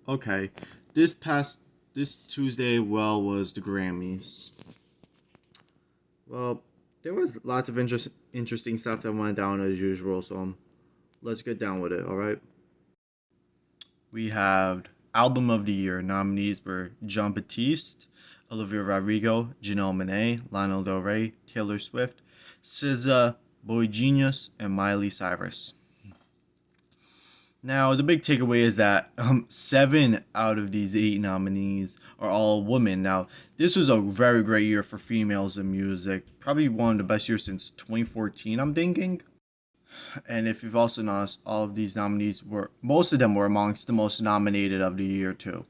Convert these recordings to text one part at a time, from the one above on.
Okay, this Tuesday, was the Grammys. Well, there was lots of interesting stuff that went down as usual. So let's get down with it. All right. We have Album of the Year nominees were Jean Baptiste, Olivia Rodrigo, Janelle Monáe, Lana Del Rey, Taylor Swift, SZA, Boy Genius, and Miley Cyrus. Now, the big takeaway is that seven out of these eight nominees are all women. Now, this was a very great year for females in music. Probably one of the best years since 2014, I'm thinking. And if you've also noticed, all of these nominees most of them were amongst the most nominated of the year, too.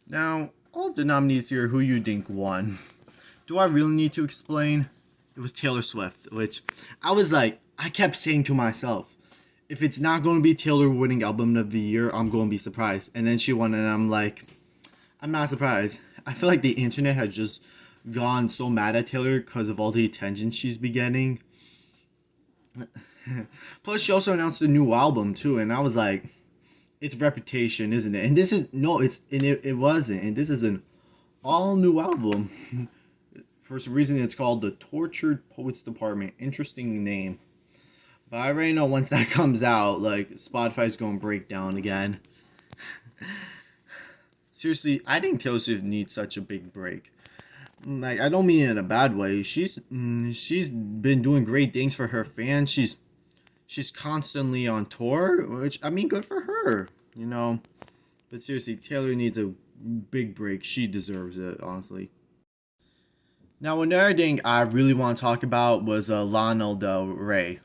Now, all of the nominees here, who you think won? Do I really need to explain? It was Taylor Swift, which I kept saying to myself, if it's not going to be Taylor winning album of the year, I'm going to be surprised. And then she won, and I'm like, I'm not surprised. I feel like the internet has just gone so mad at Taylor because of all the attention she's been getting. Plus, she also announced a new album too, and I was like, it's Reputation, isn't it? And this is no, it's and it wasn't, and this is an all new album. For some reason, it's called the Tortured Poets Department. Interesting name. But I already know once that comes out, like, Spotify's going to break down again. Seriously, I think Taylor Swift needs such a big break. Like, I don't mean it in a bad way. She's been doing great things for her fans. She's constantly on tour, which, I mean, good for her, you know. But seriously, Taylor needs a big break. She deserves it, honestly. Now, another thing I really want to talk about was Lana Del Rey.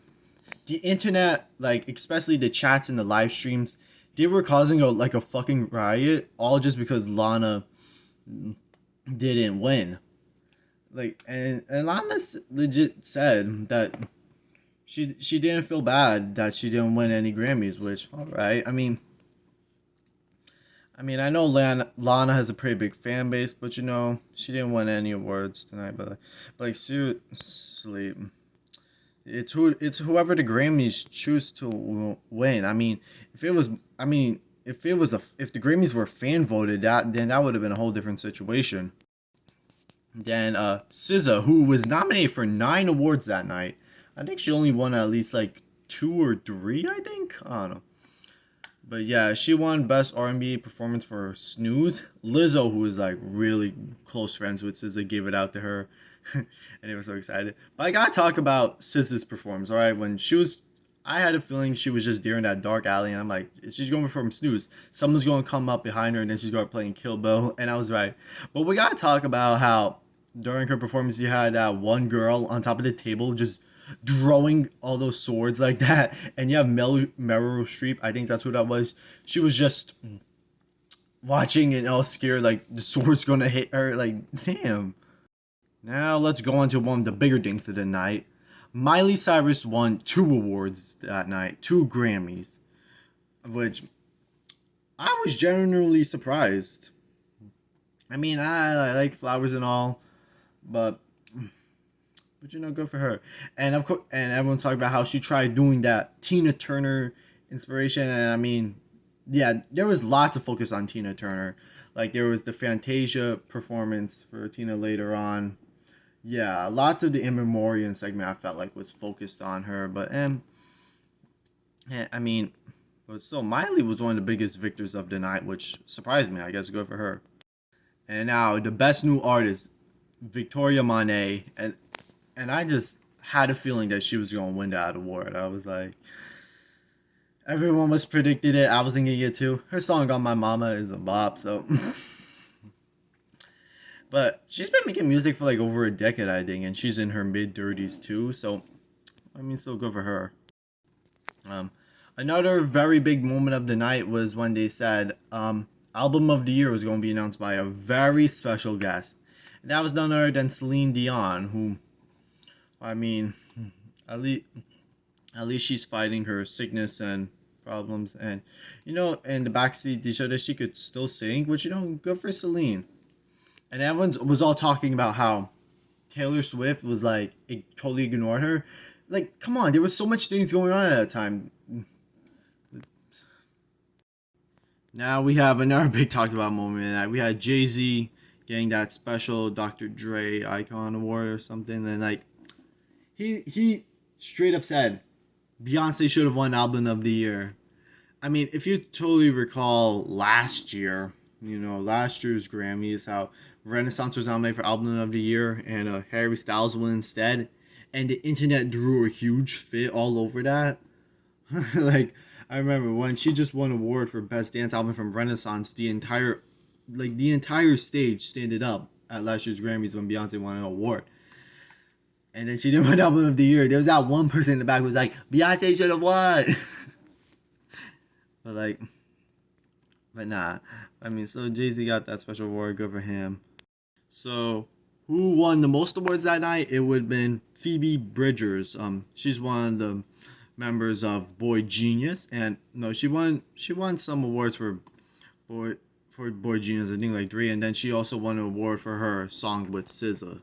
The internet, like especially the chats and the live streams, they were causing a fucking riot, all just because Lana didn't win. Like and Lana legit said that she didn't feel bad that she didn't win any Grammys, which all right. I know Lana has a pretty big fan base, but you know she didn't win any awards tonight. But like seriously, it's whoever the Grammys choose to win. If it was, if the Grammys were fan voted, then that would have been a whole different situation. Then SZA, who was nominated for 9 awards that night, I think she only won at least like 2 or 3. I think, I don't know. But yeah, she won Best R&B Performance for Snooze. Lizzo, who is like really close friends with SZA, gave it out to her. And they were so excited. But I gotta talk about SZA's performance, alright? I had a feeling she was just there in that dark alley, and I'm like, she's going to perform Snooze. Someone's going to come up behind her, and then she's going to play Kill Bill, and I was right. But we gotta talk about how during her performance, you had that one girl on top of the table just throwing all those swords like that, and you have Meryl Streep. I think that's who that was. She was just watching and all scared, like the sword's gonna hit her. Like, damn. Now let's go on to one of the bigger things of the night. Miley Cyrus won 2 awards that night, 2 Grammys, which I was genuinely surprised. I like flowers and all, but you know, good for her. And of course, and everyone's talking about how she tried doing that Tina Turner inspiration, and yeah, there was lots of focus on Tina Turner. Like there was the Fantasia performance for Tina later on. Yeah, lots of the In Memoriam segment I felt like was focused on her, but yeah, but still, Miley was one of the biggest victors of the night, which surprised me. I guess good for her. And now the best new artist, Victoria Monet, and I just had a feeling that she was gonna win that award. I was like, everyone was predicted it. I was thinking it too. Her song "On My Mama" is a bop, so. But she's been making music for like over a decade, I think, and she's in her mid-30s too. So, still good for her. Another very big moment of the night was when they said album of the year was going to be announced by a very special guest. And that was none other than Celine Dion, who, I mean, at least at least she's fighting her sickness and problems, and in the backseat they showed that she could still sing, which good for Celine. And everyone was all talking about how Taylor Swift was like, it totally ignored her. Like, come on, there was so much things going on at that time. Now we have another big talked about moment tonight. We had Jay-Z getting that special Dr. Dre Icon Award or something, and like he straight up said Beyonce should have won Album of the Year. I mean, if you totally recall last year, last year's Grammys, how Renaissance was nominated for Album of the Year and Harry Styles won instead, and the internet drew a huge fit all over that. Like, I remember when she just won an award for Best Dance Album from Renaissance, the entire stage standed up at last year's Grammys when Beyonce won an award. And then she didn't win Album of the Year. There was that one person in the back who was like, Beyonce should have won. But like, but nah. I mean, so Jay-Z got that special award. Good for him. So, who won the most awards that night? It would have been Phoebe Bridgers. She's one of the members of Boy Genius, and no, she won some awards for Boy Genius. I think like 3, and then she also won an award for her song with SZA.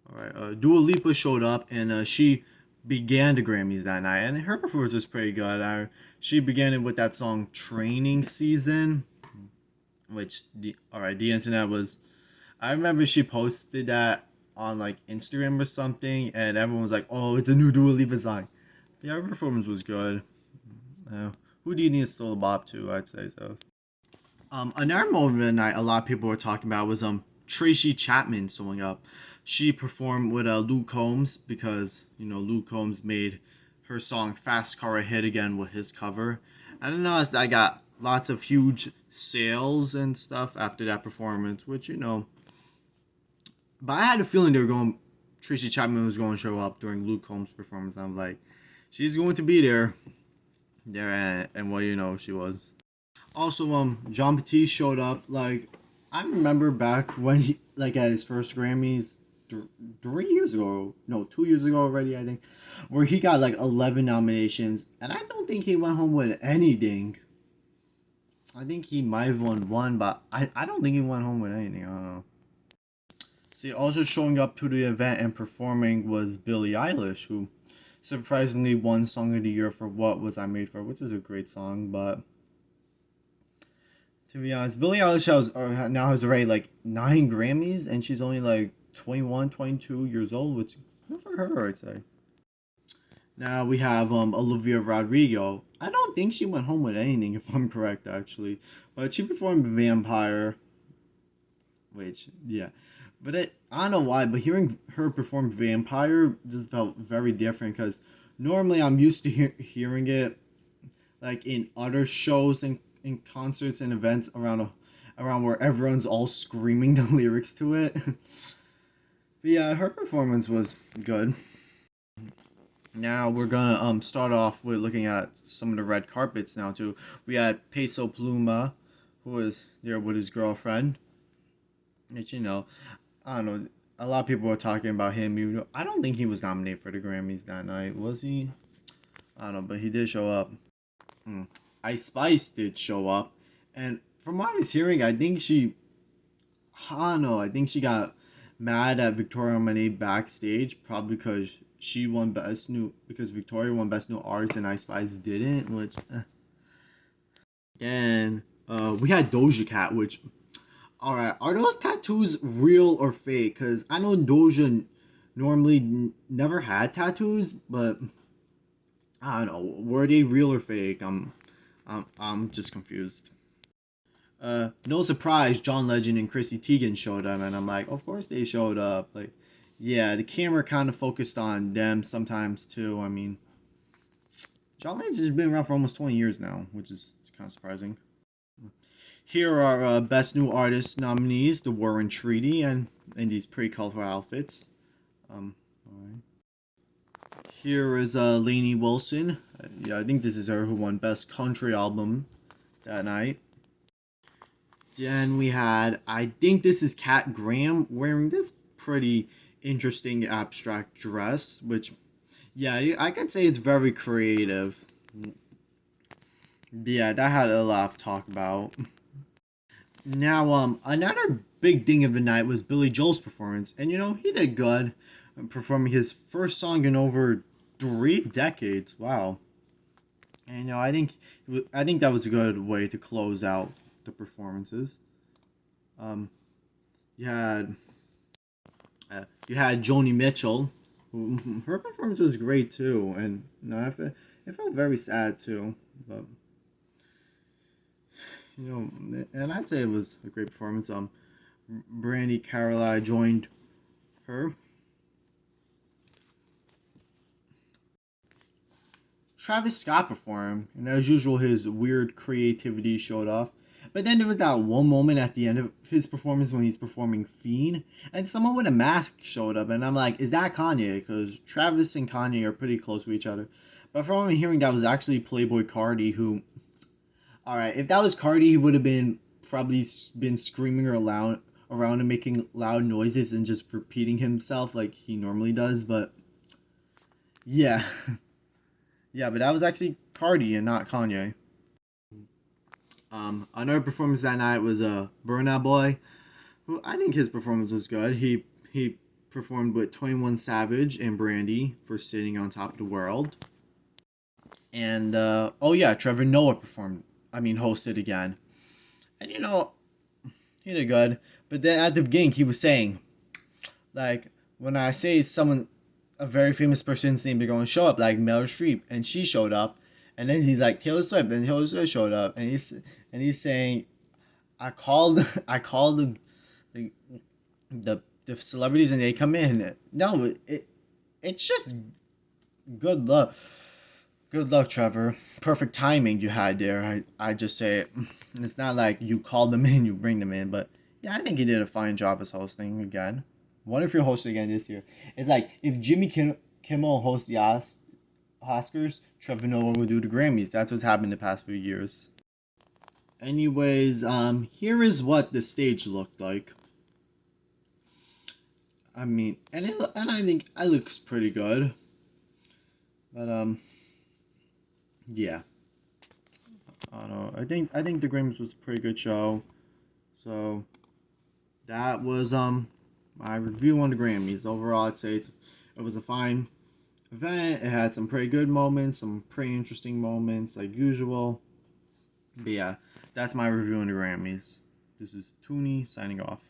All right, Dua Lipa showed up, and she began the Grammys that night, and her performance was pretty good. She began it with that song "Training Season," which the internet was. I remember she posted that on like Instagram or something, and everyone was like, "Oh, it's a new Dua Lipa song." Yeah, her performance was good. Houdini is still a bop too, I'd say so. Another moment of the night a lot of people were talking about was Tracy Chapman showing up. She performed with Luke Combs because Luke Combs made her song "Fast Car" a hit again with his cover. I don't know, as I got lots of huge sales and stuff after that performance, which but I had a feeling they were going. Tracy Chapman was going to show up during Luke Combs' performance. I'm like, she's going to be there. And well, she was. Also, John Batiste showed up. Like, I remember back when he, like, at his first Grammys, 3 years ago, no, 2 years ago already, I think, where he got like 11 nominations, and I don't think he went home with anything. I think he might have won one, but I don't think he went home with anything. I don't know. See, also showing up to the event and performing was Billie Eilish, who surprisingly won Song of the Year for What Was I Made For, which is a great song, but to be honest, Billie Eilish now has already like 9 Grammys, and she's only like 21, 22 years old, which good for her, I'd say. Now we have Olivia Rodrigo. I don't think she went home with anything, if I'm correct, actually. But she performed Vampire, which, yeah. But I don't know why, but hearing her perform Vampire just felt very different because normally I'm used to hearing it like in other shows and in concerts and events around where everyone's all screaming the lyrics to it. But yeah, her performance was good. Now we're gonna start off with looking at some of the red carpets now too. We had Peso Pluma, who was there with his girlfriend. Which I don't know. A lot of people were talking about him. Even though I don't think he was nominated for the Grammys that night, was he? I don't know, but he did show up. Ice Spice did show up, and from what I was hearing, I don't know. I think she got mad at Victoria Monet backstage, probably because Victoria won Best New Artist and Ice Spice didn't. Which, and we had Doja Cat, which. Alright, are those tattoos real or fake? Because I know Doja normally never had tattoos, but I don't know. Were they real or fake? I'm just confused. No surprise, John Legend and Chrissy Teigen showed up, and I'm like, of course they showed up. Like, yeah, the camera kind of focused on them sometimes too. I mean, John Legend has been around for almost 20 years now, which is kind of surprising. Here are Best New Artist nominees, The War and Treaty, and in these pretty colorful outfits. Alright. Here is Lainey Wilson. Yeah, I think this is her who won Best Country Album that night. Then we had, I think this is Kat Graham wearing this pretty interesting abstract dress, which, yeah, I could say it's very creative. Yeah, that had a lot of talk about. Now, another big thing of the night was Billy Joel's performance, and he did good, performing his first song in over 3 decades. Wow. And I think that was a good way to close out the performances. Um, you had you had Joni Mitchell, who her performance was great too, and it felt very sad too. But and I'd say it was a great performance. Brandy Carlisle joined her. Travis Scott performed, and as usual, his weird creativity showed off. But then there was that one moment at the end of his performance when he's performing Fiend, and someone with a mask showed up, and I'm like, is that Kanye? Because Travis and Kanye are pretty close to each other. But from what I'm hearing, that was actually Playboy Cardi, who, alright, if that was Cardi, he would have been probably been screaming around and making loud noises and just repeating himself like he normally does, but yeah. Yeah, but that was actually Cardi and not Kanye. Another performance that night was Burna Boy, who I think his performance was good. He performed with 21 Savage and Brandy for Sitting on Top of the World. And oh yeah, Trevor Noah performed. I mean, hosted again. And he did good. But then at the beginning, he was saying, like, when I say someone, a very famous person's name, they're going to show up, like Meryl Streep, and she showed up. And then he's like Taylor Swift, and Taylor Swift showed up, and he's saying, I called the the celebrities, and they come in. No, it's just good luck. Good luck, Trevor. Perfect timing you had there. I just say it. It's not like you call them in, you bring them in, but yeah, I think he did a fine job as hosting again. What if you're hosting again this year? It's like if Kimmel hosts the Oscars, Trevor Noah will do the Grammys. That's what's happened the past few years. Anyways, here is what the stage looked like. I mean, and I think it looks pretty good. But yeah. I don't know. I think the Grammys was a pretty good show. So that was my review on the Grammys. Overall, I'd say it was a fine event. It had some pretty good moments, some pretty interesting moments, like usual. But yeah, that's my review on the Grammys. This is Tooney signing off.